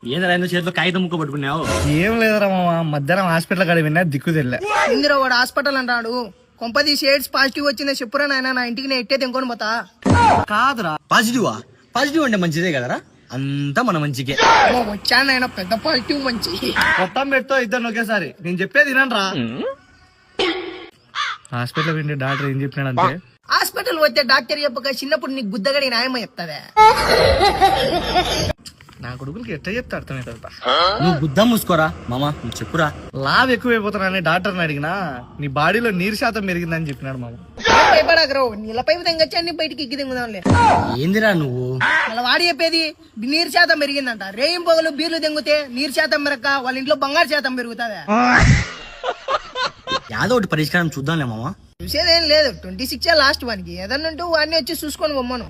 ఏంద్రా ఎందుకు చేతిలో కాగితం ముక్క పట్టుకున్నావు? ఏం లేదురా మామ, మధ్యాహ్నం హాస్పిటల్ కాడ విన్నా దిక్కు తెల్లే. ఇందిరా వాడు హాస్పిటల్ అంటాడు. కొంపదీసి ఎయిడ్స్ పాజిటివ్ వచ్చిందో చెప్పురా నాయన, నా ఇంటికి నేను ఎట్టే తెంకొని పోతా. కాదురా, పాజిటివ్ అంటే మంచిదే కదరా, అంతా మన మంచికే. వచ్చాను ఆయన పెద్ద పాజిటివ్ మంచి. మొత్తం పెడతా ఇద్దరు ఒకేసారి. నేను చెప్పేది వినండి రా. హాస్పిటల్ వింటే డాక్టర్ ఏం చెప్పినాడంటే, హాస్పిటల్ వస్తే డాక్టర్ చెప్పక చిన్నప్పుడు నీకు గుద్దగడి న్యాయమై చెప్తావే. నా కొడుకులకి ఎట్లా చెప్తే అర్థమవుతుందా? నువ్వు గుద్దా మూసుకోరా మామా, నువ్వు చెప్పురా. లావ్ ఎక్కువైపోతున్నానని డాక్టర్ని అడిగినా నీ బాడీలో నీరు శాతం పెరిగిందని చెప్పినాడు మామ. భయపడకరావు, నీళ్ళపై తెంగచ్చి అన్ని బయటికి ఎక్కి తెంగుదాంలే. ఏందిరా నువ్వు? అలా వాడి చెప్పేది నీరు శాతం పెరిగిందంట. రేయం పొగలు బీర్లు తెంగితే నీరు శాతం పెరగక వాళ్ళ ఇంట్లో బంగారు శాతం పెరుగుతావే. యాదో ఒకటి పరిష్కారం చూద్దాంలే మామా. చూసేదేం లేదు, 26 లాస్ట్ వానికి. ఏదన్నంటూ వాడిని వచ్చి చూసుకొని బొమ్మను.